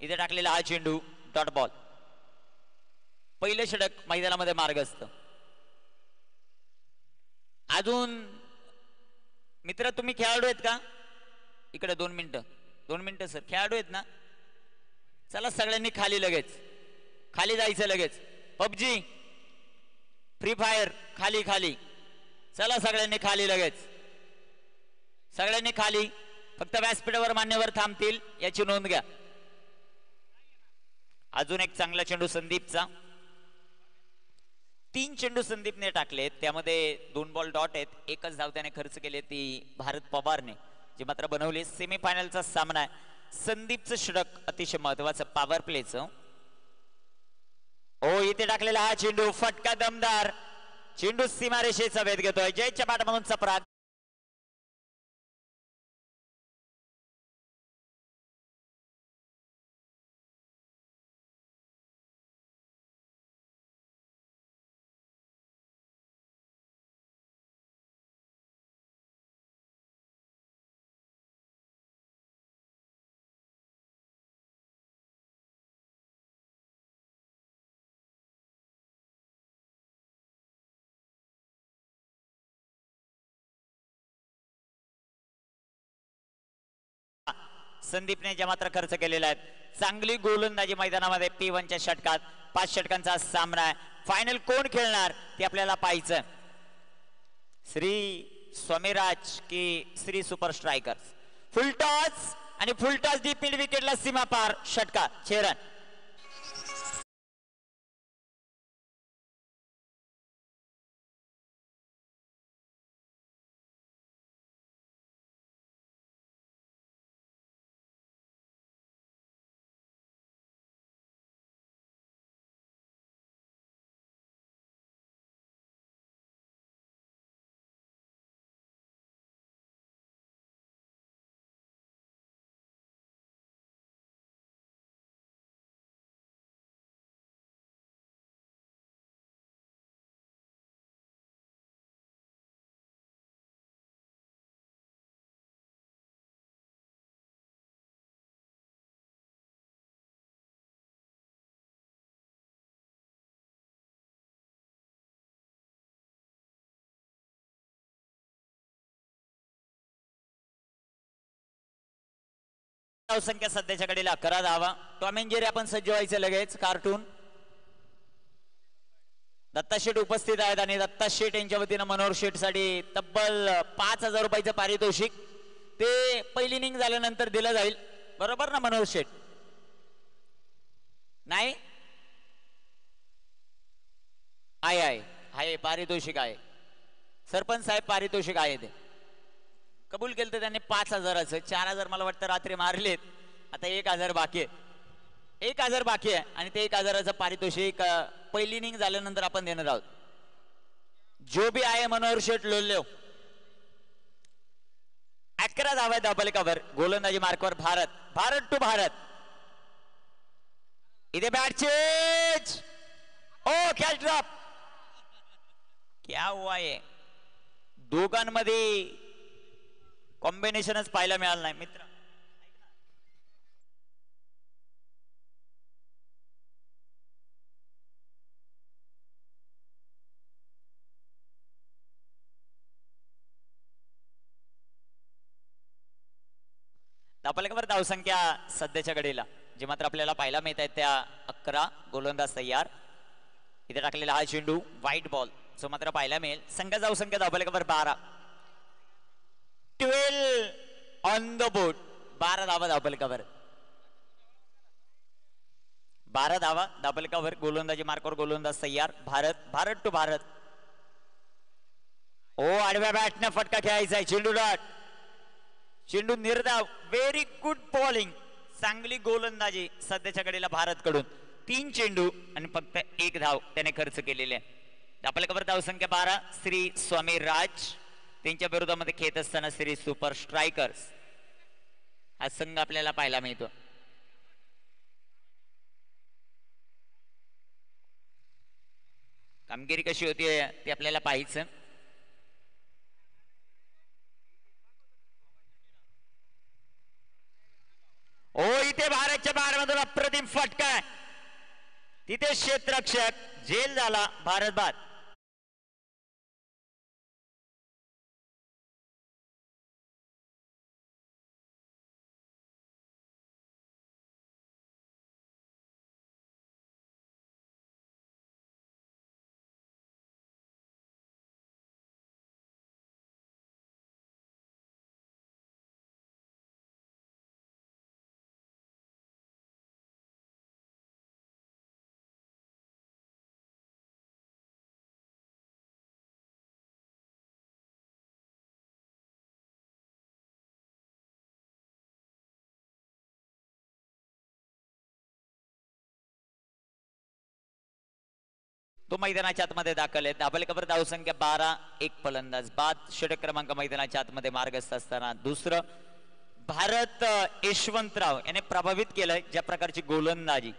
इथे टाकलेला हा चेंडू डॉट बॉल. पहिलं षटक मैदानामध्ये मार्गस्थ. अजून मित्र तुम्ही खेळाडू आहेत का? इकडे 2 मिनिटं सर. खेळाडू आहेत ना? चला सगळ्यांनी खाली लगेच. खाली जायचं लगेच. पबजी फ्री फायर खाली खाली. चला सगळ्यांनी खाली लगेच. सगळ्यांनी खाली. फक्त व्यासपीठावर मान्यवर थांबतील याची नोंद घ्या. अजून एक चांगला चेंडू संदीपचा. 3 चेंडू संदीपने टाकलेत. त्यामध्ये 2 बॉल डॉट आहेत. एकच धाव त्याने खर्च केली ती भारत पवारने, जी मात्र बनवली. सेमीफायनलचा सामना आहे. संदीपचं षटक अतिशय महत्वाचं पॉवर प्लेचं. ओ इथे टाकलेला हा चेंडू फटका दमदार. चेंडू सीमारेषेचा वेध घेतोय. जयच्या पाठमागून चपराक. संदीपने ज्या मात्र खर्च केलेला आहे. चांगली गोलंदाजी मैदानामध्ये P1च्या षटकात. 5 षटकांचा सामना आहे. फायनल कोण खेळणार ते आपल्याला पाहायचं. श्री स्वामीराज की श्री सुपर स्ट्रायकर्स. फुलटॉस आणि फुलटॉस डीप मिड विकेटला सीमा पार. षटकात 6 रन. संख्या सध्याच्या घडीला 11 धावा. टॉम अँड जेरी आपण सज्ज व्हायचं लगेच. कार्टून दत्ता शेठ उपस्थित आहेत आणि दत्ता शेठ यांच्या वतीनं मनोहर शेठ साठी तब्बल 5,000 रुपयाचं पारितोषिक ते पहिली इनिंग झाल्यानंतर दिलं जाईल. बरोबर ना मनोहर शेठ? नाही आहे पारितोषिक आहे. सरपंच साहेब पारितोषिक आहे ते कबूल केलं. तर त्यांनी 5,000चं 4,000 मला वाटतं रात्री मारलेत. आता 1,000 बाकी आहे. 1,000 बाकी आहे आणि ते 1,000चं पारितोषिक पहिली इनिंग झाल्यानंतर आपण देणार आहोत. जो भी आहे मनोहर शेठ लोल्यो. 11 धावा धाबलकावर. गोलंदाजी मार्कवर भारत टू भारत. इथे बॅट चेंज. ओ कॅच ड्रॉप. क्या हुआ आहे? दोघांमध्ये कॉम्बिनेशनच पाहायला मिळालं नाही मित्र. धाबलकावर धावसंख्या सध्याच्या घडीला जे मात्र आपल्याला पाहायला मिळत आहेत त्या 11. गोलंदाज तयार. इथे टाकलेला हा चेंडू व्हाईट बॉल जो मात्र पाहायला मिळेल. संघ धावसंख्या धाबलकावर 12. 12 ऑन द बोर्ड. 12 धावा धाबलकावर. 12 धावा धाबलकावर. गोलंदाजी मार्कवर गोलंदाज तयार. भारत टू भारत. ओ आडव्या बॅटने फटका खेळायचा आहे. चेंडू डॉट. चेंडू निर्धाव. Very good bowling. चांगली गोलंदाजी सध्याच्या घडीला भारत कडून. 3 चेंडू आणि फक्त 1 धाव त्याने खर्च केलेले आहे. धाबलकावर धावसंख्या 12. श्री स्वामी राज त्यांच्या विरोधामध्ये खेळत असताना श्री सुपर स्ट्रायकर्स हा संघ आपल्याला पाहायला मिळतो. कामगिरी कशी होती ते आपल्याला पाहायचं. ओ इथे भारतच्या 12 मधून अप्रतिम फटका आहे, तिथे क्षेत्ररक्षक झेल झाला, भारत बाद. तो मैदानाच्या आतमध्ये दाखल आहे. धाबलेकर धावसंख्या 12, एक फलंदाज बाद. षटक क्रमांक मैदानाच्या आतमध्ये मार्गस्थ असताना दुसरं भारत यशवंतराव याने प्रभावित केलंय ज्या प्रकारची गोलंदाजी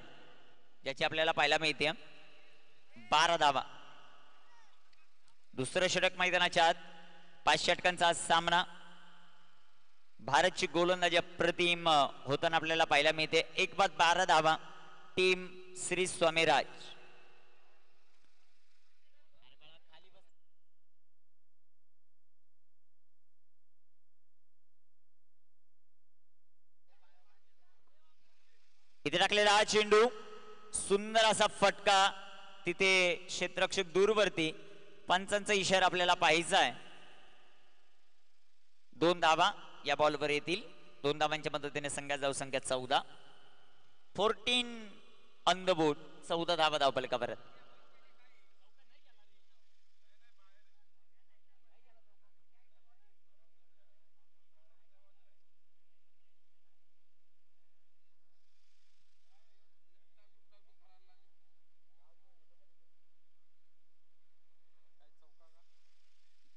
ज्याची आपल्याला पाहायला मिळते. 12 धावा. दुसरं षटक मैदानाच्या आत. 5 षटकांचा सामना. भारतची गोलंदाजी अप्रतिम होताना आपल्याला पाहायला मिळते. 1 बाद 12 धावा. टीम श्री स्वामीराज. इथे टाकलेला हा चेंडू, सुंदर असा फटका, तिथे क्षेत्ररक्षक दूरवरती. पंचांचा इशारा आपल्याला पाहायचा आहे. 2 धावा या बॉलवर येतील. 2 धावांच्या मदतीने संघात जाऊ संख्या 14. 14 ऑन द बोर्ड. 14 धावा धावफलकावर.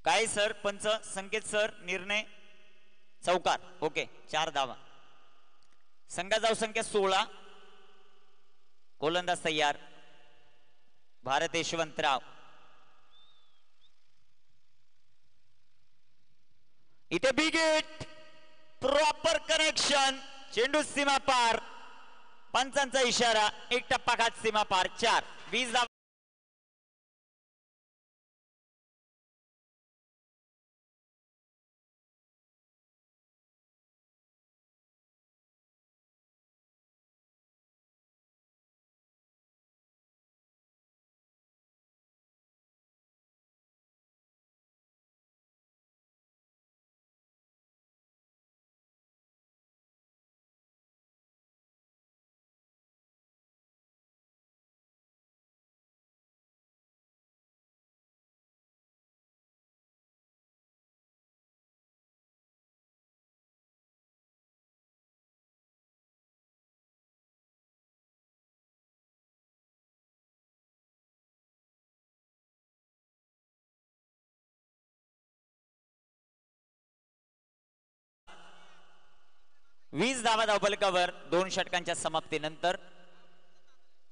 काय सर पंच संकेत सर निर्णय चौकार. ओके 4 धावा. संघात जाऊ संख्या 16. गोलंदाज तयार भारत यशवंतराव. इथे बिग हिट, प्रॉपर कनेक्शन, चेंडू सीमा पार. पंचांचा इशारा, एक टप्पा खात सीमा पार. 4. 20 धावा. वीस धावा धावफलकावर 2 षटकांच्या समाप्तीनंतर.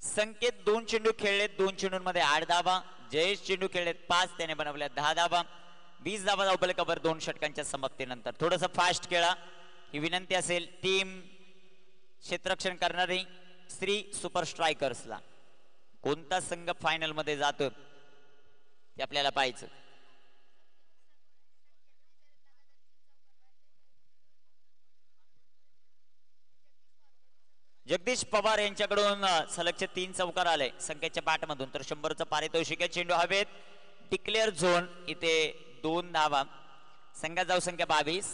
संकेत 2 चेंडू खेळलेत, 2 चेंडूंमध्ये 8 धावा. जयेश चेंडू खेळलेत 5, त्याने बनवल्या 10 धावा. 20 धावा धावफलकावर 2 षटकांच्या समाप्तीनंतर. थोडंसं फास्ट खेळा ही विनंती असेल टीम क्षेत्ररक्षण करणारी श्री सुपर स्ट्रायकर्सला. कोणता संघ फायनल मध्ये जातो ते आपल्याला पाहायचं. जगदीश पवार यांच्याकडून सलगचे 3 चौकार आले संख्येच्या बॅटमधून. तर 100चं पारितोषिक. चेंडू हवेत, डिक्लेअर झोन. इथे 2 धावा. संघात जाऊ संख्या 22.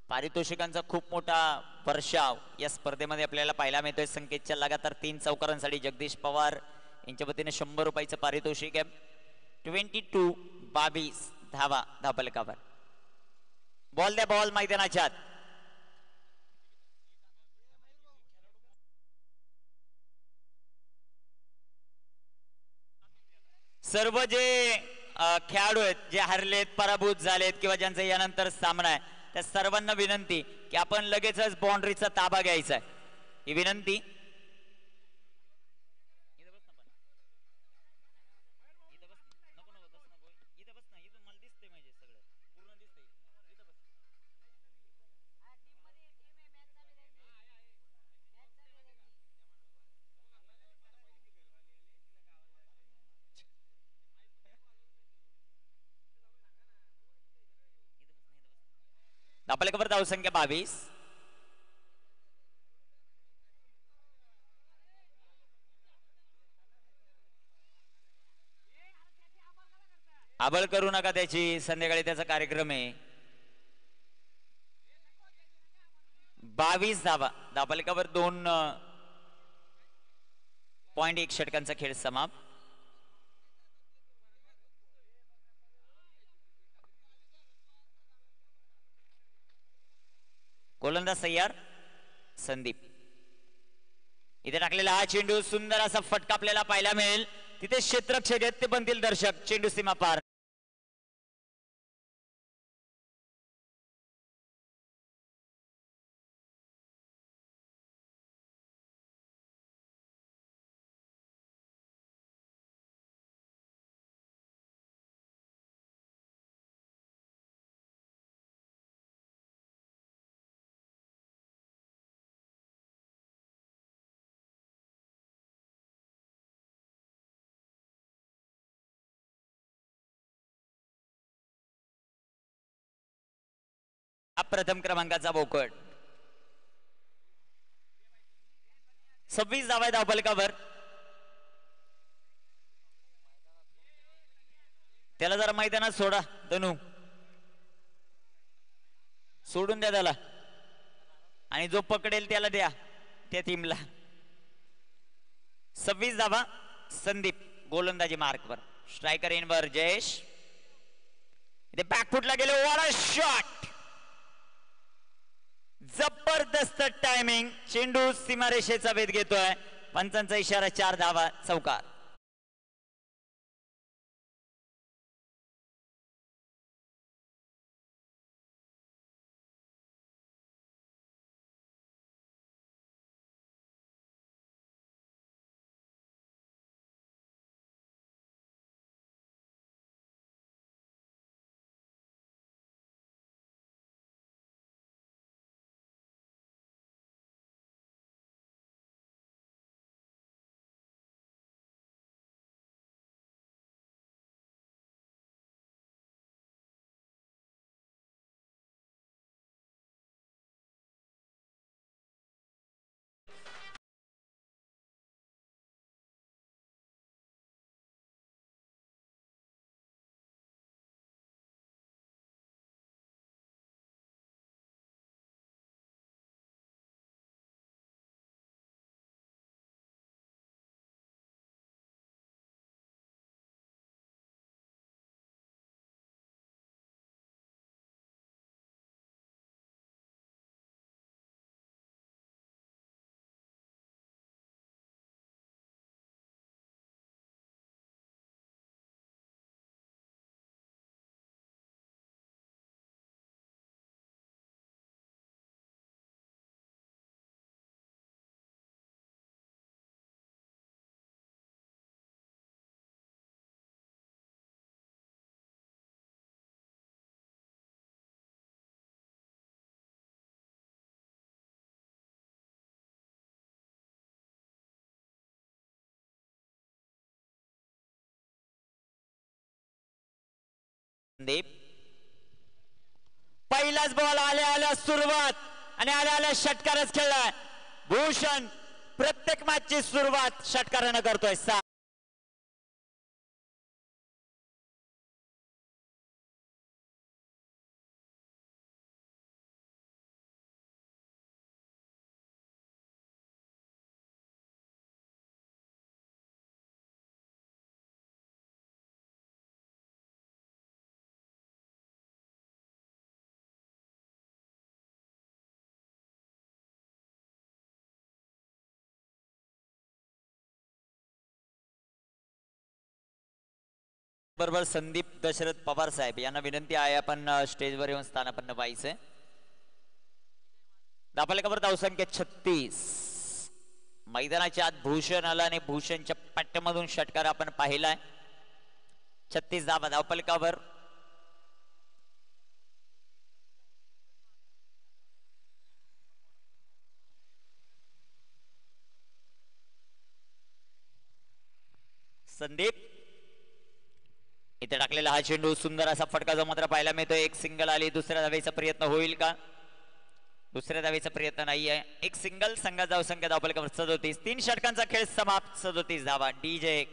पारितोषिकांचा खूप मोठा वर्षाव या स्पर्धेमध्ये आपल्याला पाहायला मिळतोय. संकेतच्या लगातार 3 चौकारांसाठी जगदीश पवार यांच्या वतीने 100 रुपयाचं पारितोषिक आहे. 22 धावा धावफलकावर. बॉल द्या बॉल मैदानाच्या आत. सर्व जे खेळाडू आहेत जे हरलेत, पराभूत झालेत किंवा ज्यांचा यानंतर सामना आहे त्या सर्वांना विनंती की आपण लगेचच बाउंड्रीचा ताबा घ्यायचा आहे. ही विनंती. धावफलकावर धावसंख्या 22. आबळ करू नका त्याची, संध्याकाळी त्याचा कार्यक्रम आहे. 22 धावा. धावफलकावर 2.1 षटकांचा खेळ समाप्त. गोलंदाज तयार संदीप. इथे टाकलेला हा चेंडू सुंदर असा फटका आपल्याला पाहायला मिळेल. तिथे क्षेत्ररक्षक आहेत ते बनतील दर्शक. चेंडू सीमा पार. प्रथम क्रमांकाचा बोकड. 26 धावा आहे धावफलकावर. त्याला जरा मैदानात सोडा धनू, सोडून द्या त्याला, आणि जो पकडेल त्याला द्या त्या टीमला. 26 धावा. संदीप गोलंदाजी मार्कवर. स्ट्रायकर इनवर जयेश. इथे बॅकफुटला गेले. What a shot. जबरदस्त टायमिंग. चेंडू सीमारेषेचा वेध घेतोय. पंचांचा इशारा. 4 धावा. चौकार. संदीप. पहिलाच बॉल आल्या सुरुवात आणि आल्या षटकारच खेळलाय. भूषण प्रत्येक मॅचची सुरुवात षटकारानं करतोय. बरोबर संदीप दशरथ पवार साहेब यांना विनंती आहे आपण स्टेजवर येऊन स्थानापन्न व्हायचंय. धावफलकावर धावसंख्या 36. मैदानाच्या आत भूषण आला आणि भूषणच्या पट्ट्यामधून षटकार आपण पाहिलाय. 36 धावा धावफलकावर. संदीप इथे टाकलेला हा चेंडू सुंदर असा फटका जो मात्र पाहायला मिळतो. एक सिंगल आली. दुसऱ्या धावेचा प्रयत्न होईल का? दुसऱ्या धावेचा प्रयत्न नाही आहे. एक सिंगल. संघाचा धावसंख्या धावफलकावर 37. 3 षटकांचा खेळ समाप्त. 37 धावा. डीजे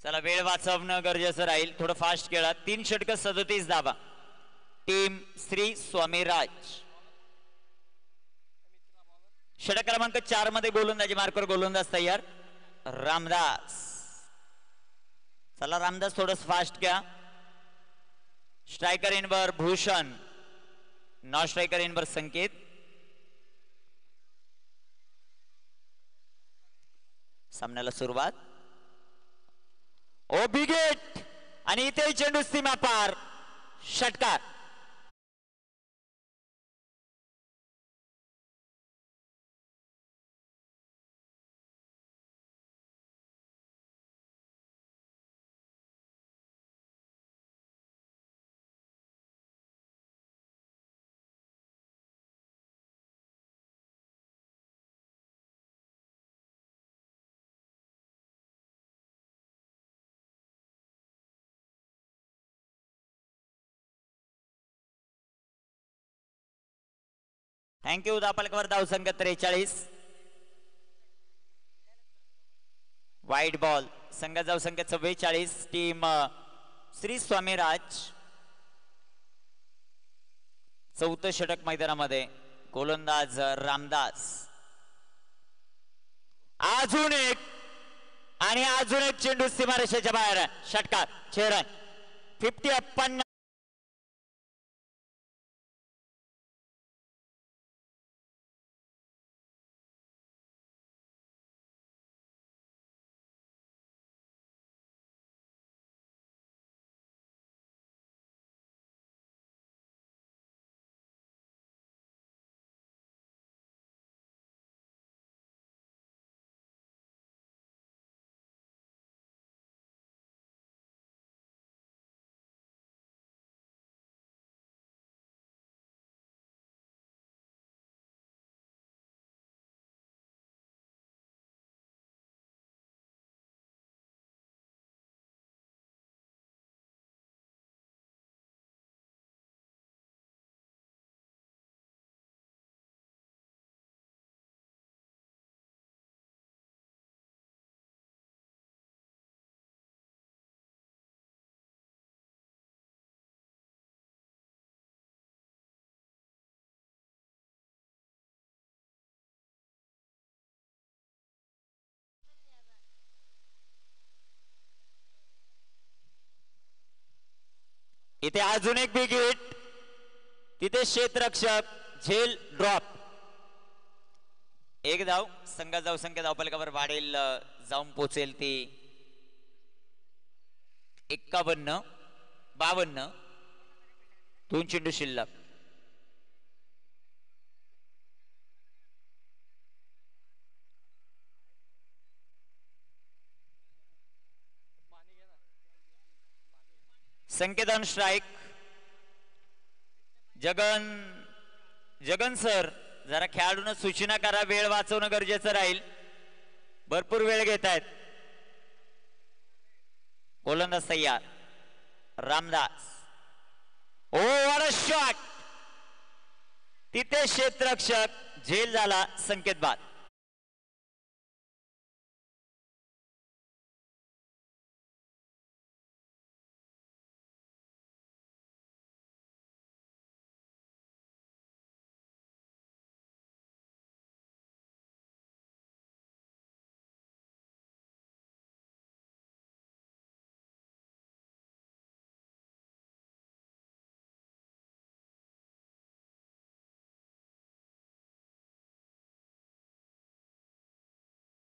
चला वेळ वाचवणं गरजेचं राहील. थोडं फास्ट खेळा. 3 षटक 37 धावा. टीम श्री स्वामीराज. षटक क्रमांक 4 मध्ये गोलंदाजी मार्कर गोलंदाज तयार. रामदास. चला रामदास थोडं फास्ट घ्या. स्ट्रायकर इनवर भूषण. नॉन स्ट्रायकर इनवर संकेत. सामन्याला सुरुवात. ओ बिगेट आणि इथे चेंडू सीमा पार. षटकार. थँक्यू. धावफलकावर धावसंख्या 43. वाईट बॉल. संघाचा धावसंख्या 44. टीम श्री स्वामीराज. 4थं षटक मैदानामध्ये. गोलंदाज रामदास. अजून एक आणि अजून एक चेंडू सीमारेषेच्या बाहेर. षटकार. 6 रन. 50. इथे अजून एक बिग हिट, तिथे क्षेत्ररक्षक झेल ड्रॉप. एक धाव, संघात जाऊ संख्या धावफलकावर वाढेल, जाऊन पोचेल ती 51, 52. 2 चेंडू शिल्लक. संकेत ऑन स्ट्राइक. जगन सर जरा खेळाडूंना सूचना करा, वेळ वाचवणं गरजेचं राहील, भरपूर वेळ घेत आहेत. गोलंदाज तयार, रामदास. ओ व्हॉट अ शॉट, तिथे क्षेत्ररक्षक झेल झाला, संकेत बाद.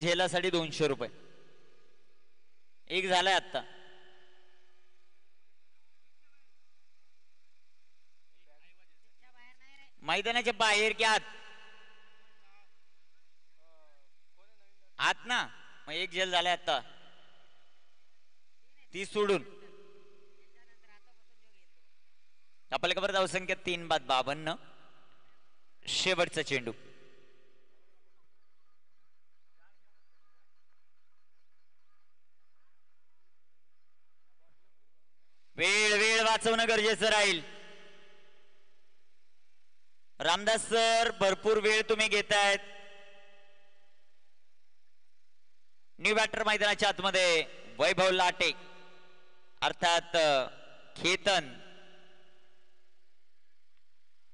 झेलासाठी 200 रुपये. एक झालाय आता. मैदानाच्या बाहेर की आत? आत ना, मग एक झेल झालाय आता, ती सोडून. आपल्याला खबर, धावसंख्या 3 बाद 52. शेवटचा चेंडू. वेळ वाचवणं गरजेचं राहील. रामदास सर भरपूर वेळ तुम्ही घेतायत. न्यू बॅटर मैदानाच्या आतमध्ये वैभव लाटे अर्थात खेतन.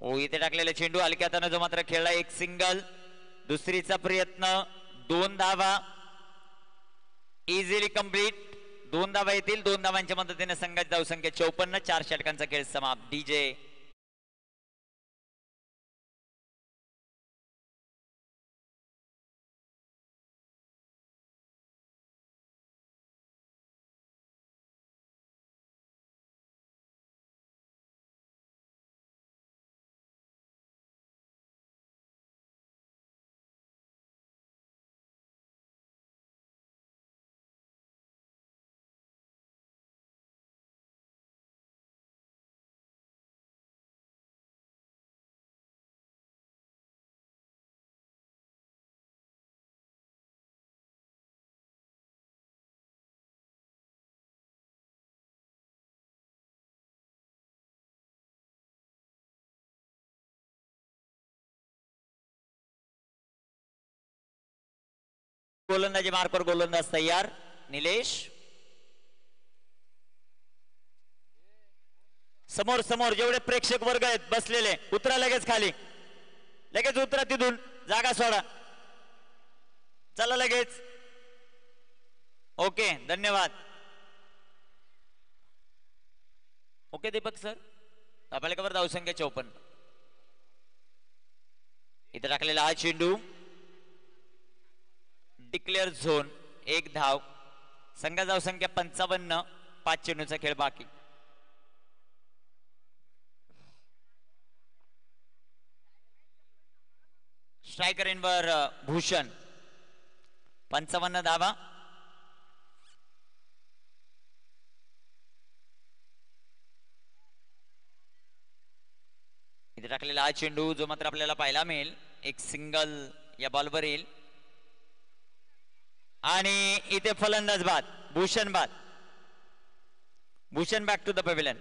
ओ इथे टाकलेला चेंडू हलक्या हाताने जो मात्र खेळला, एक सिंगल. दुसरीचा प्रयत्न, 2 धावा इझिली कंप्लीट. 2 धावा येतील, 2 धावांच्या मदतीने संघाची धावसंख्या 54. 4 षटकांचा खेळ समाप्त. डीजे गोलंदाजी मार्कवर गोलंदाज तयार. निलेश समोर समोर जेवढे प्रेक्षक वर्ग आहेत बसलेले, उतरा लगेच खाली, लगेच उतरा तिथून, जागा सोडा, चला लगेच. ओके धन्यवाद. ओके दीपक सर, आपल्याला खबर, धावसंख्या 54. इथे टाकलेला हा चेंडू डिक्लेअर झोन, 1 धाव. संघाची धावसंख्या 55. 5 चेंडूचा खेळ बाकी. स्ट्रायकर इनवर भूषण, 55 धावा. इथे टाकलेला हा चेंडू जो मात्र आपल्याला पाहायला मिळेल, एक सिंगल या बॉलवर येईल. आणि इथे फलंदाज बाद, भूषण बाद. Bhushan back to the pavilion.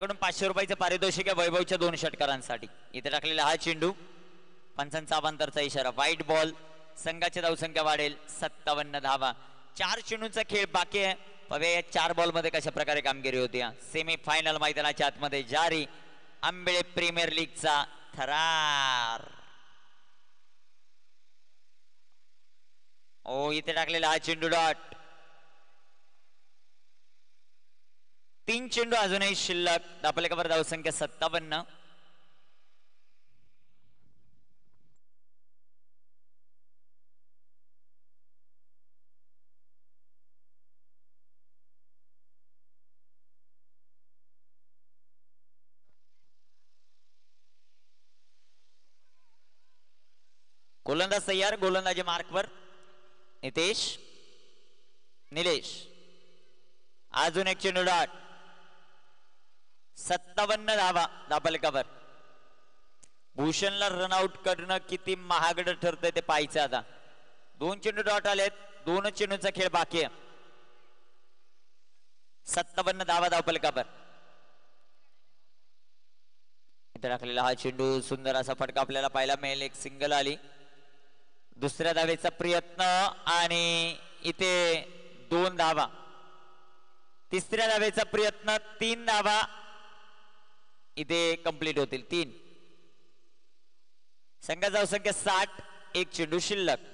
कडून 500 रुपयाचं पारितोषिक आहे वैभवच्या 2 षटकारांसाठी. इथे टाकलेला हा चेंडू, पंचांचा अवांतरचा इशारा, व्हाईट बॉल. संघाची धावसंख्या वाढेल 57 धावा. 4 चेंडूंचा खेळ बाकी आहे. पाहूया या 4 बॉल मध्ये कशा प्रकारे कामगिरी होती. सेमी फायनल मैदानाच्या आतमध्ये जारी आंबेळे प्रीमियर लीगचा थरार. ओ इथे टाकलेला हा चेंडू डॉट. 3 चेंडू अजूनही शिल्लक. दापलेकावर धावसंख्या 57. गोलंदाज तयार. गोलंदाजी मार्कवर नितेश, निलेश. अजून एक चेंडू डॉट. 57 धावा दापलेकावर. भूषणला रनआउट करणं किती महागड ठरतंय ते पाहायचं आता. 2 चेंडू डॉट आलेत. 2 चेंडूंचा खेळ बाकी आहे. 57 धावा दापलेकावर. इथे टाकलेला हा चेंडू, सुंदर असा फटका आपल्याला पाहायला मिळेल. एक सिंगल आली. दुसऱ्या धावेचा प्रयत्न आणि इथे 2 धावा. तिसऱ्या धावेचा प्रयत्न, 3 धावा इथे कंप्लीट होतील. 3. संघाची धावसंख्या 60. 1 चेंडू शिल्लक.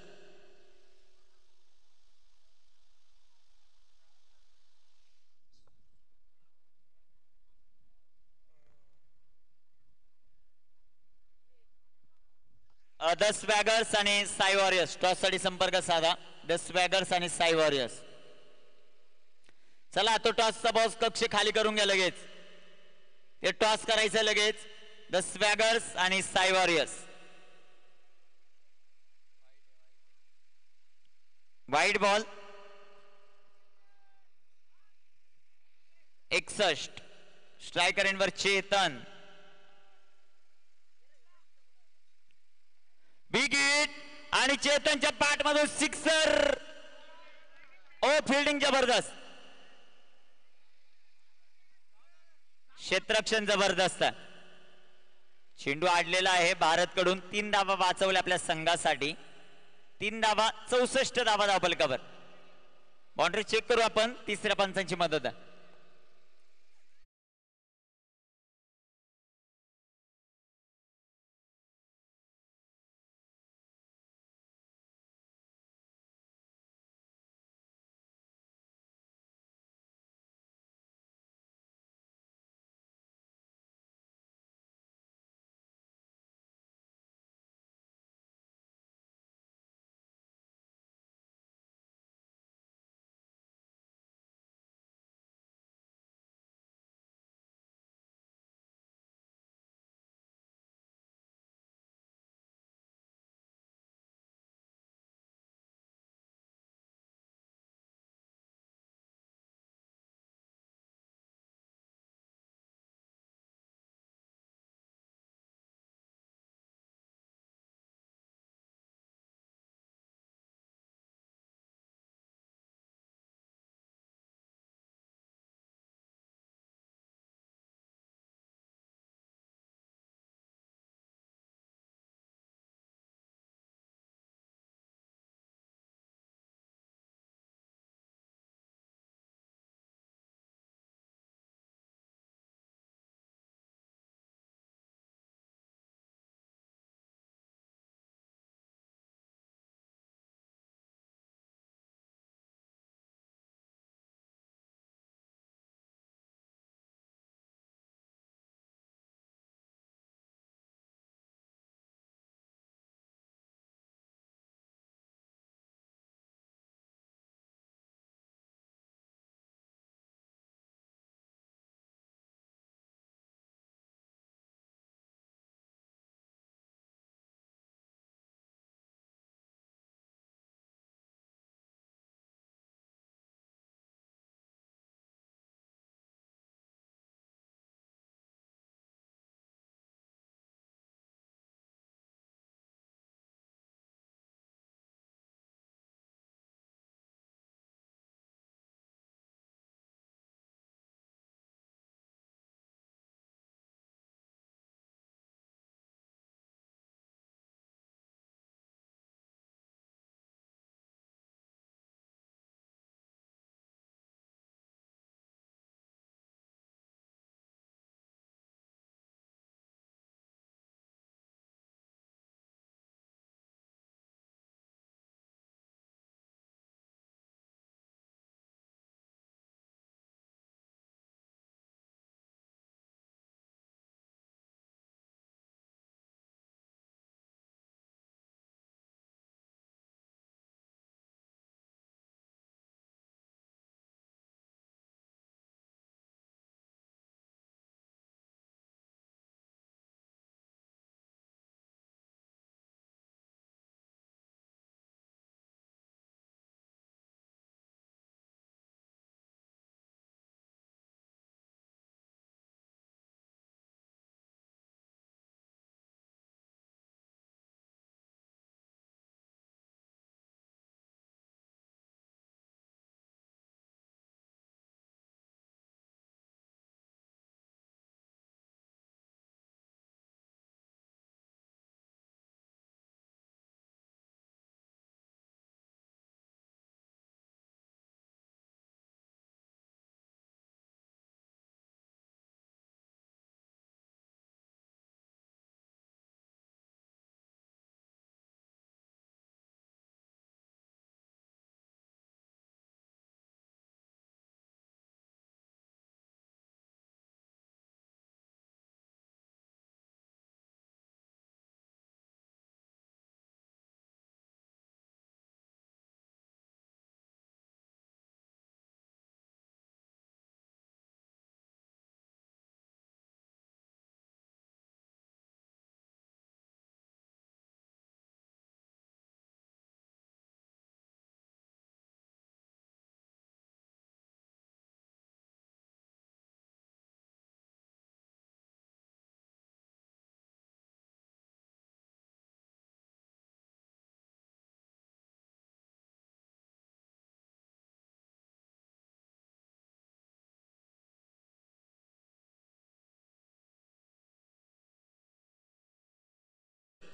द स्वॅगर्स आणि साई वॉरियर्स टॉस साठी संपर्क साधा. द स्वॅगर्स आणि साई वॉरियर्स. चला तो टॉसचा बॉस कक्ष खाली करून घ्या लगेच. हे टॉस करायचं लगेच. द स्वॅगर्स आणि Sai warriors. White ball. 61. Striker एंडवर चेतन. बिग हिट आणि चेतनच्या पाठमधून सिक्सर. ओ फिल्डिंग जबरदस्त. क्षेत्ररक्षण जबरदस्त. चेंडू आडलेला आहे. भारतकडून 3 धावा वाचवल्या आपल्या संघासाठी. 3 धावा, 64 धावा दापलकावर. बाउंड्री चेक करू आपण. तिसऱ्या पंचांची मदत आहे.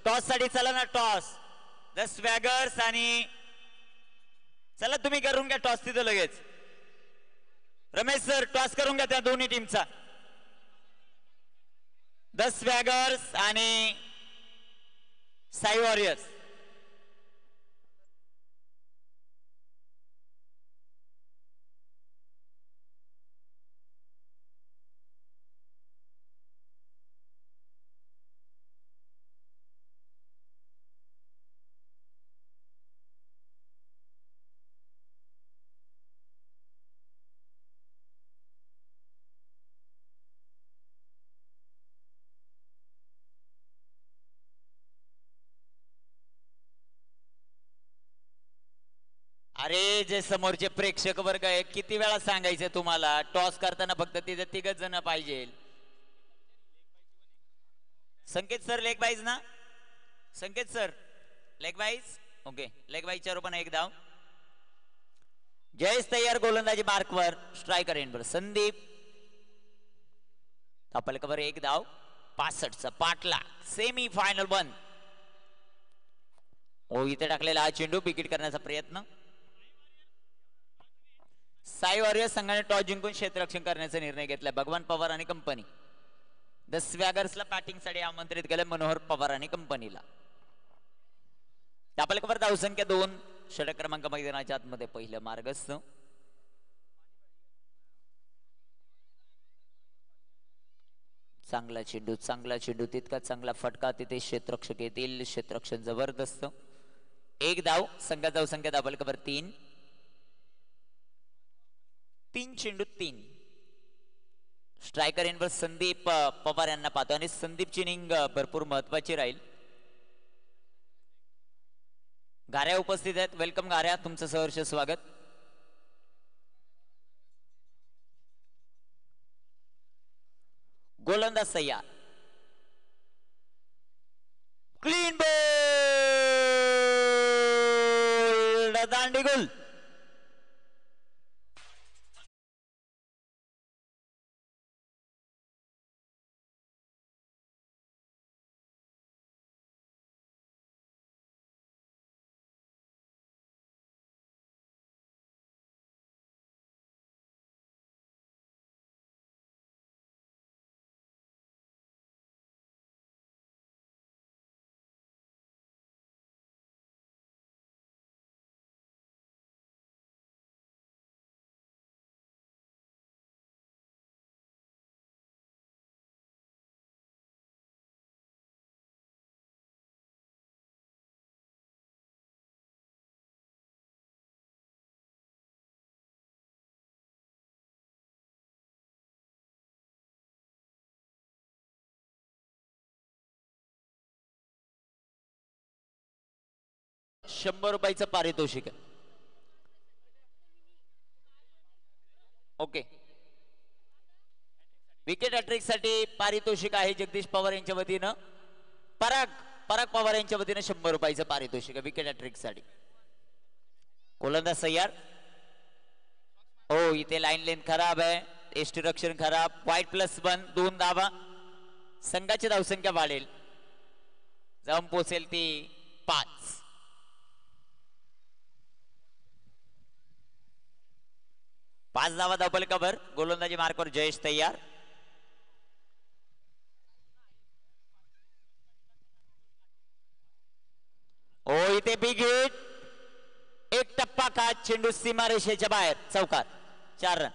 टॉस साठी चला ना टॉस. द स्वॅगर्स आणि चला तुम्ही करून घ्या टॉस तिथं लगेच. रमेश सर टॉस करून घ्या त्या दोन्ही टीमचा. द स्वॅगर्स आणि साई वॉरियर्स. अरे जे समोरचे प्रेक्षक वर्ग आहे किती वेळा सांगायचं तुम्हाला टॉस करताना फक्त तिथे तिघच जण पाहिजे. संकेत सर लेग बाईज ना. संकेत सर लेग बाईज. ओके लेग बाईजच्या रूपाने एक धाव. जयेश तयार गोलंदाजी मार्कवर. स्ट्रायकर एंडवर संदीप. तापलकवर एक धाव. 65चा पाटला. Semi final 1. ओ इथे टाकलेला हा चेंडू विकेट करण्याचा प्रयत्न. साई वॉरियर्स संघाने टॉस जिंकून क्षेत्ररक्षण करण्याचा निर्णय घेतलाय. भगवान पवार आणि कंपनी. द स्वॅगर्सला बॅटिंगसाठी आमंत्रित केलं मनोहर पवार आणि कंपनीला. तापलकवर धावसंख्या 2. षटक क्रमांक मैदानाच्या आतमध्ये पहिलं मार्गस्थ. चांगला चेंडू तितका चांगला फटका. तिथे क्षेत्ररक्षक येतील. क्षेत्ररक्षण जबरदस्त. एक धाव. संघाचा धावसंख्या तापलकवर 3. 3 चेंडू 3. स्ट्रायकर एंडवर संदीप पवार यांना पाहतो आणि संदीपची इनिंग भरपूर महत्वाची राहील. गाऱ्या उपस्थित आहेत. वेलकम गाऱ्या. तुमचं सहर्ष स्वागत. गोलंदाज तयार. Clean ball. दांडी गोल. ₹100 पारितोषिक आहे. ओके विकेट हॅट्रिक साठी पारितोषिक आहे जगदीश पवार यांच्या वतीनं. पराग पवार यांच्या वतीनं ₹100 पारितोषिक आहे विकेट हॅट्रिक साठी. गोलंदाज तयार. हो इथे लाईन लेंथ खराब आहे. एष्टी रक्षण खराब. वाईट +1. 2 धावा. संघाची धावसंख्या वाढेल. जाऊन पोहोचेल ती 5. 5 धावा धापलकावर. गोलंदाजी मार्कवर जयेश तयार. ओ इथे बिग हिट. एक टप्पा का चेंडू सीमारेषेच्या बाहेर. चौकार. 4 रन.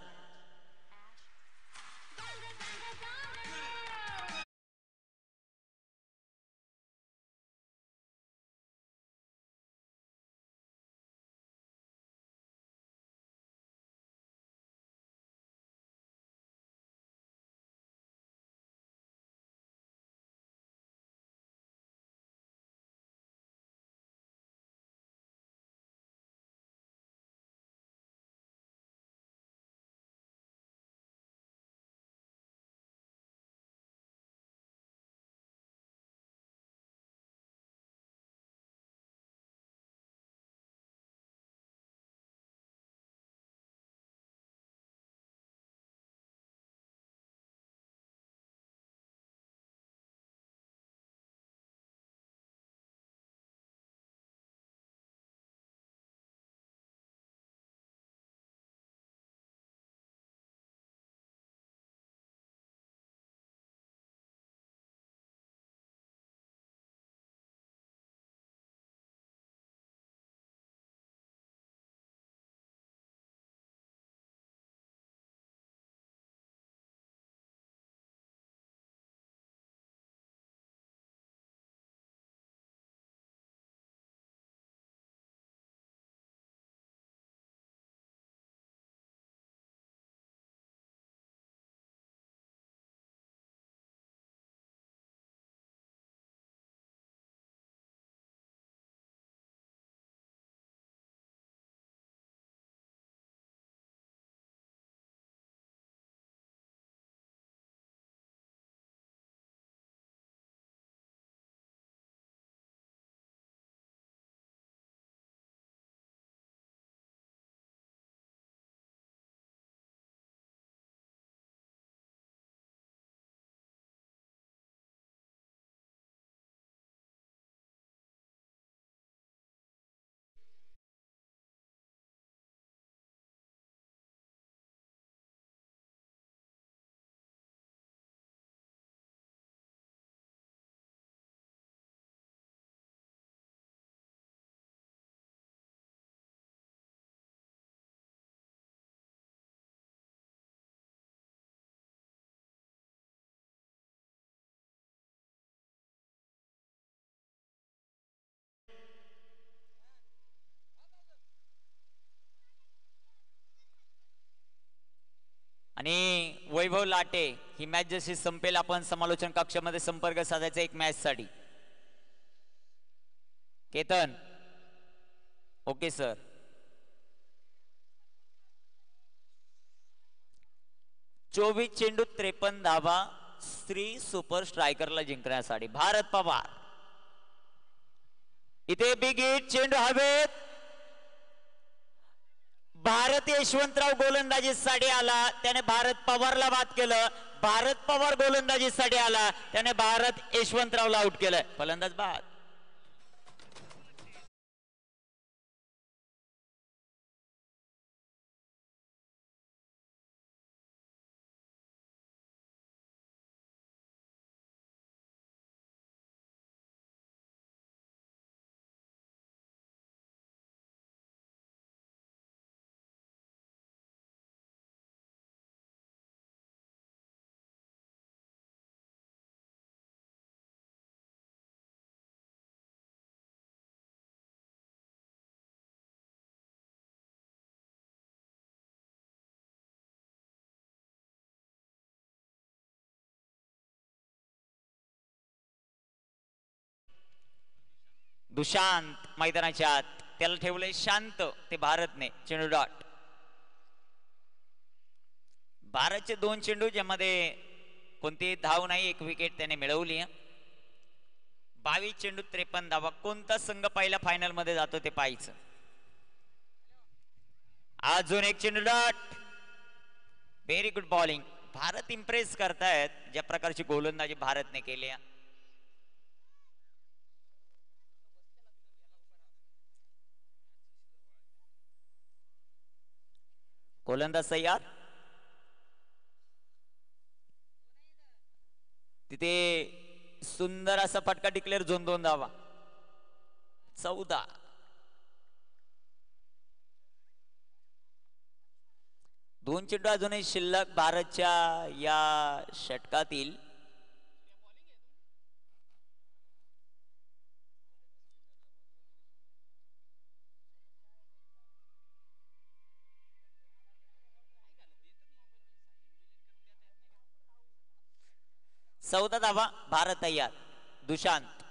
आणि वैभव लाटे ही मॅच जशी संपेल आपण समालोचन कक्षामध्ये संपर्क साधायचा एक मॅच साठी. Ketan okay sir. चोवीस चेंडू 53 धावा स्त्री सुपर स्ट्रायकरला जिंकण्यासाठी भारत पवार. इथे बिग हिट चेंडू हवेत. भारत यशवंतराव गोलंदाजीसाठी आला, त्याने भारत पवारला बाद केलं. भारत पवार गोलंदाजीसाठी आला, त्याने भारत यशवंतरावला आउट केलं. फलंदाज बाद. दुशांत मैदानाच्या आत, त्याला ठेवलंय शांत. ते भारतने चेंडू डॉट. भारतचे 2 चेंडू ज्यामध्ये कोणती धाव नाही, एक विकेट त्याने मिळवली. 22 चेंडू 53 धावा. कोणता संघ पहिला फायनल मध्ये जातो ते पाहायचं. अजून एक चेंडू dot. Very good bowling. Bharat impress करतायत ज्या प्रकारची गोलंदाजी भारतने केली. गोलंदाज तयार. तिथे सुंदर असा फटका डिक्लेअर झोन 2 धावा. 14. दोन चेंडू अजूनही शिल्लक भारतच्या या षटकातील. चौदा धावा. भारत तयार. दुशांत.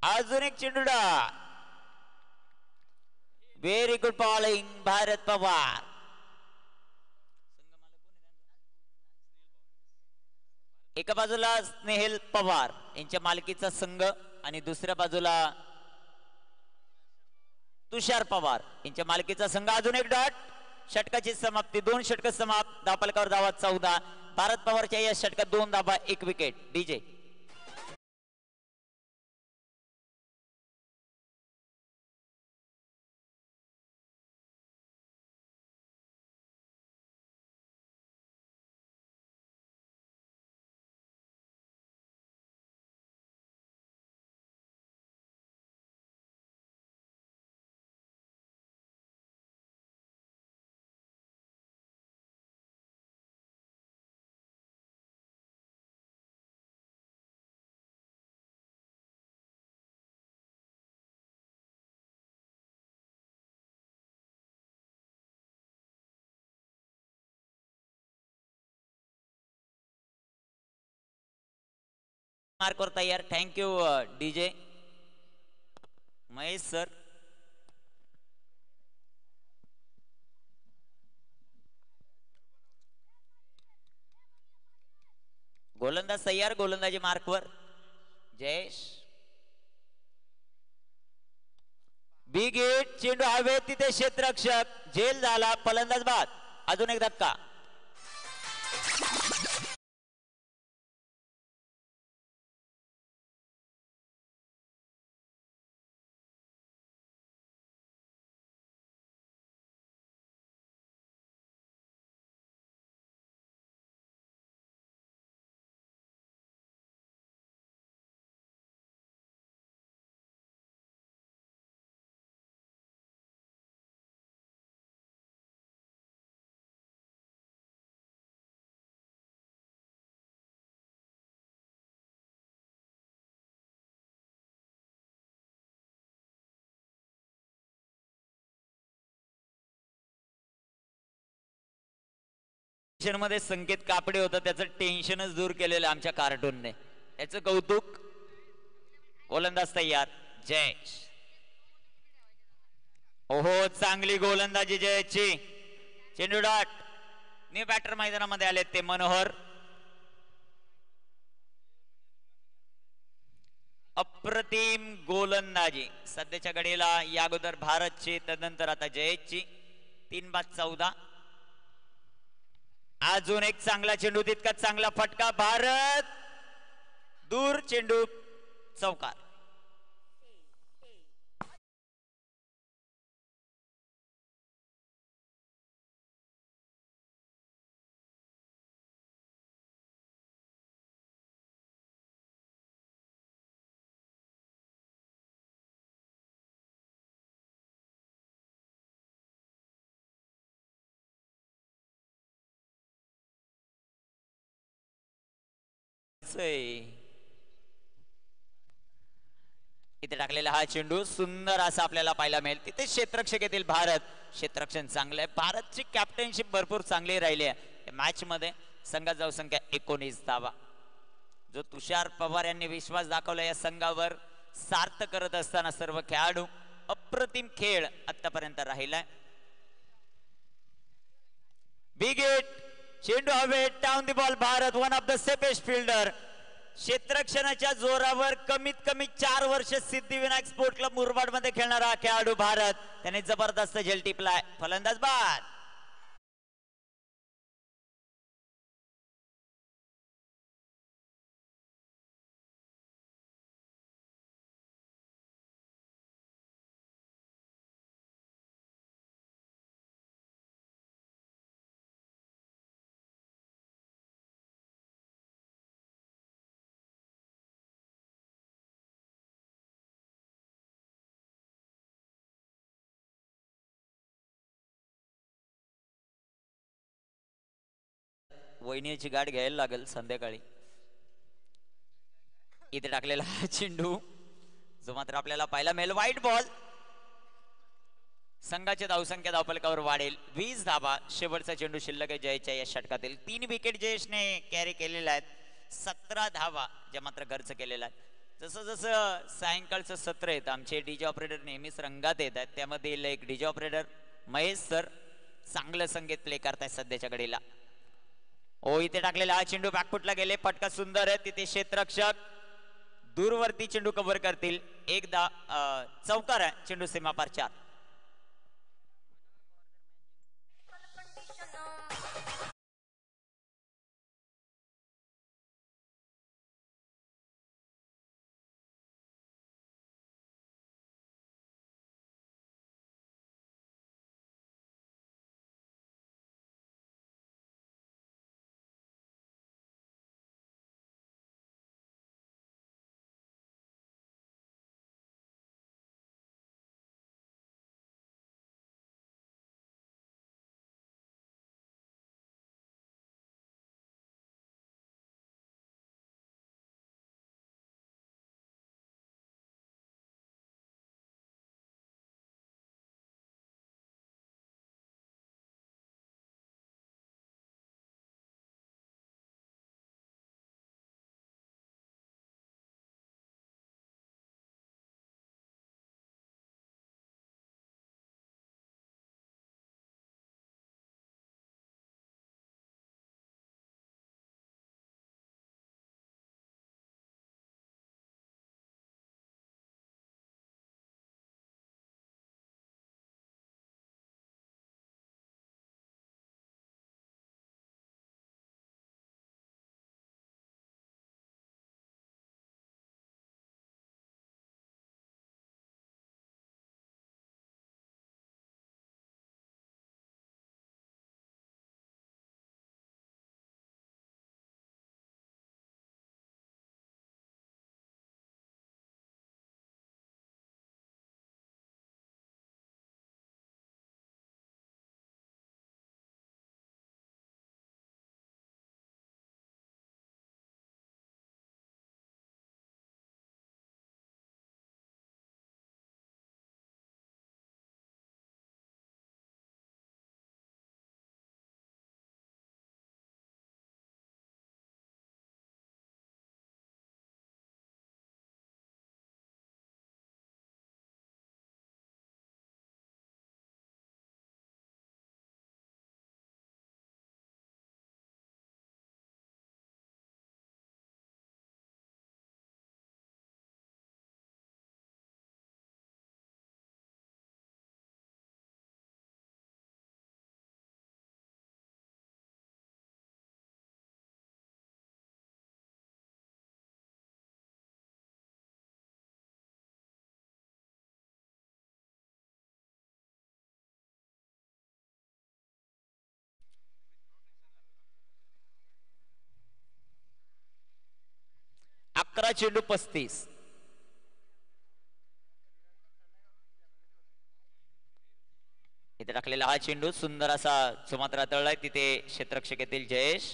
अजून एक चेंडू dot. Very good bowling Bharat Pawar. एका बाजूला स्नेहल पवार यांच्या मालकीचा संघ आणि दुसऱ्या बाजूला तुषार पवार यांच्या मालकीचा संघ. अजून एक डॉट. षटकाची समाप्ती. 2 षटक समाप्त. धावफलकावर धावा 14. भारत पवारच्या या षटकात 2 धावा 1 विकेट. डीजे मार्कवर तयार. Thank you DJ Mahesh sir. गोलंदाज तयार. गोलंदाजी मार्कवर जयेश. Big hit. चेंडू हवे तिथे क्षेत्ररक्षक झेल झाला. फलंदाज बाद. अजून एक धक्का. मध्ये संकेत कापडे होतं त्याचं टेन्शनच दूर केलेलं आमच्या कार्टूनने. त्याचं कौतुक. गोलंदाज तयार. जयेश. ओहो चांगली गोलंदाजी जयेशची. चेंडू डॉट. न्यू बॅटर मैदानामध्ये आले ते मनोहर. अप्रतिम गोलंदाजी सध्याच्या घडीला या अगोदर भारतची तदनंतर आता जयेशची. 3-14. अजून एक चांगला चेंडू तितका चांगला फटका. भारत दूर चेंडू चौकार. इथे टाकलेला हा चेंडू सुंदर असा आपल्याला पाहायला मिळेल. तिथे क्षेत्ररक्षक येतील भारत. क्षेत्ररक्षण चांगलं आहे. भारतची कॅप्टनशिप भरपूर चांगली राहिली आहे मॅच मध्ये. संघात जाऊ संख्या 19 धावा. जो तुषार पवार यांनी विश्वास दाखवला या संघावर सार्थ करत असताना सर्व खेळाडू. अप्रतिम खेळ आतापर्यंत राहिलाय. Big hit. चेंडू हवेत. Down the ball Bharat. One of the safest fielder. क्षेत्ररक्षणाच्या जोरावर कमीत कमी 4 वर्ष सिद्धिविनायक स्पोर्ट क्लब मुरबाड मध्ये खेळणारा खेळाडू भारत. त्याने जबरदस्त झेल टिपलाय. फलंदाज बाद. वहिनीची गाठ घ्यायला लागेल संध्याकाळी. इथे टाकलेला हा चेंडू जो मात्र आपल्याला पाहायला मिळेल. वाईट बॉल. संघाची धावसंख्या धावफलकावर वाढेल. 20 धावा. शेवटचा चेंडू शिल्लक आहे जयेशच्या या षटकातील. 3 विकेट जयेशने कॅरी केलेल्या आहेत. 17 धावा ज्या मात्र खर्च केलेला आहे. जसं जसं सायंकाळचं सत्र येतं आमचे डीजे ऑपरेटर नेहमीच रंगात येत आहेत. त्यामध्ये एक डीजे ऑपरेटर महेश सर चांगलं संगीत प्ले करतायत सध्याच्या घडीला. ओ इथे टाकलेला हा चेंडू बॅकफुटला गेले. पटका सुंदर आहे. तिथे क्षेत्ररक्षक दूरवरती चेंडू कव्हर करतील. एकदा चौकार आहे. चेंडू सीमापार 4. चेंडू 35. इथे टाकलेला हा चेंडू सुंदर असा सुमात्रा तळलाय, तिथे क्षेत्ररक्षक येतील जयेश.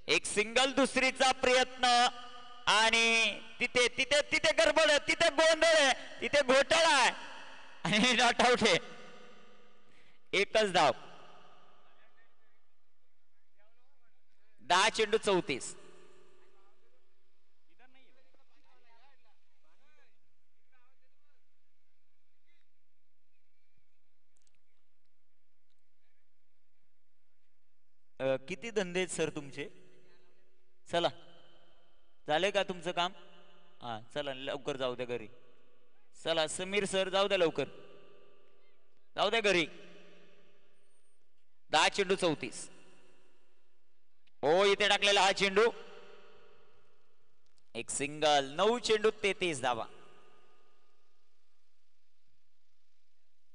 एक सिंगल, दुसरीचा प्रयत्न आणि तिथे तिथे तिथे गडबड, तिथे गोंधळ, तिथे घोटाळा आहे आणि नॉट आउट आहे. एकच धाव. 10 चेंडू 34. किती धंदे आहेत सर तुमचे? चला, झाले का तुमचं काम? हा चला लवकर जाऊ द्या घरी. चला समीर सर जाऊ द्या लवकर, जाऊ द्या घरी. 10 चेंडू 34. हो इथे टाकलेला हा चेंडू एक सिंगल. 9 चेंडू 33 धावा.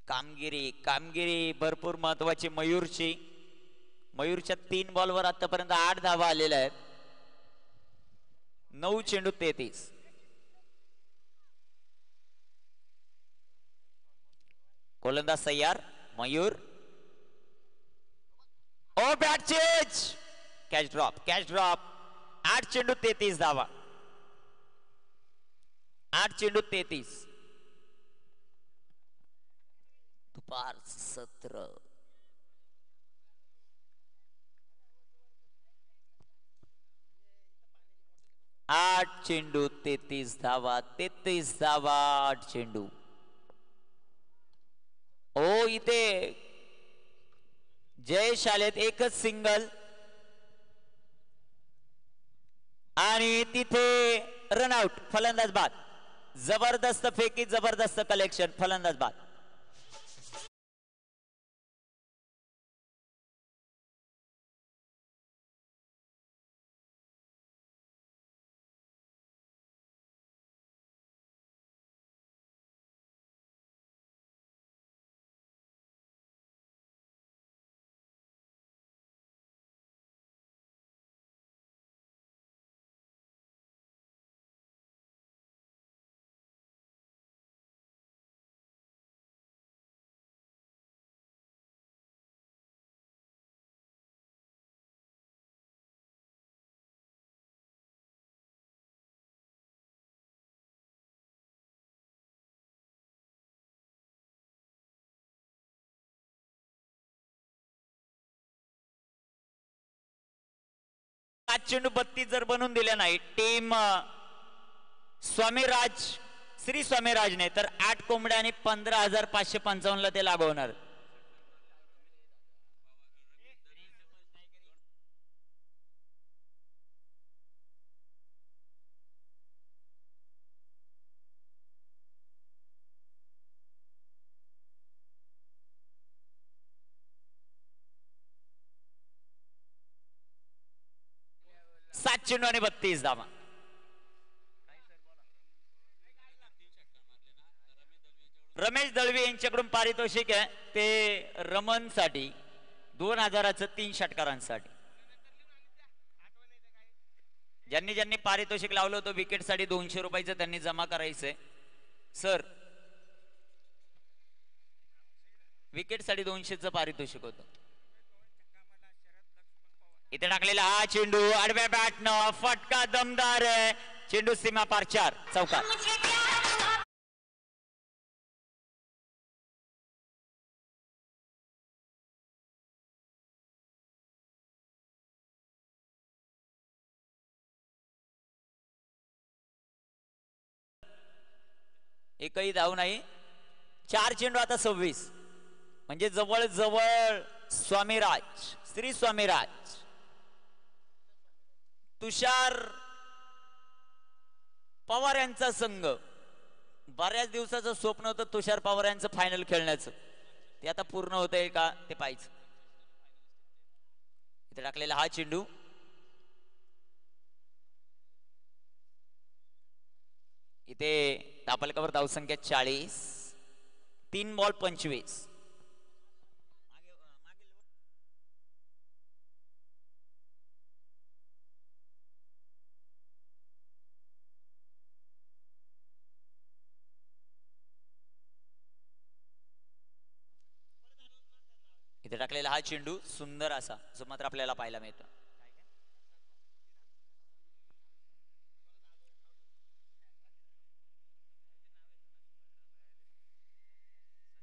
कामगिरी कामगिरी भरपूर महत्वाची मयूरची. मयूरच्या 3 बॉलवर आतापर्यंत 8 धावा आलेल्या आहेत. 9 चेंडू 33. गोलंदाज तयार Mayur. Oh bat change, catch drop, catch drop. 8 चेंडू 33 धावा. 8 चेंडू 33. दुपार सत्र. आठ चेंडू 33 धावा. 33 धावा 8 चेंडू. ओ इथे जयेश आलेत. एकच सिंगल आणि तिथे रनआउट. फलंदाज बाद. जबरदस्त फेकी, जबरदस्त कलेक्शन. फलंदाज बाद. चेंडू 32 जर बनवून दिले नाही टीम स्वामीराज, श्री स्वामीराजने, तर 8 कोंबड्या आणि 15,555 ला ते लागू होणार. सात चेंडू आणि 32 धावा. रमेश दळवी यांच्याकडून पारितोषिक आहे ते रमन साठी 2000चं 3 षटकारांसाठी. ज्यांनी ज्यांनी पारितोषिक लावलं होतं विकेट साठी 200 रुपयाचं त्यांनी जमा करायचंय सर. विकेट साठी 200चं पारितोषिक होतं. इथे टाकलेला हा चेंडू आडव्या बॅटनं फटका दमदार आहे. चेंडू सीमा पार 4 चौकार. एकही धाव नाही. 4 चेंडू आता 26. म्हणजे जवळ जवळ स्वामीराज, श्री स्वामीराज, तुषार पवार यांचा संघ. बऱ्याच दिवसाचं स्वप्न होतं तुषार पवार यांचं फायनल खेळण्याचं. ते आता पूर्ण होतंय का ते पाहायचं. इथे टाकलेला हा चेंडू इथे दापलकावर धावसंख्या 40. 3 बॉल 25. इथे टाकलेला हा चेंडू सुंदर असा जो मात्र आपल्याला पाहायला मिळतो.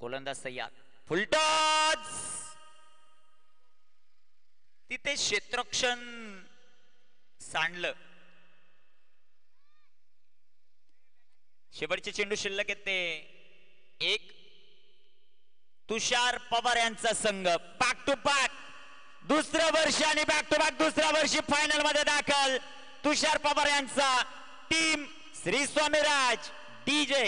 गोलंदाज तयार, फुलटॉस. तिथे क्षेत्ररक्षण सांडलं. शेवटचे चेंडू शिल्लक आहेत ते एक. तुषार पवार यांचा संघ बॅक टू बॅक दुसरं वर्ष आणि बॅक टू बॅक दुसऱ्या वर्षी फायनल मध्ये दाखल. तुषार पवार यांचा टीम श्री स्वामीराज DJ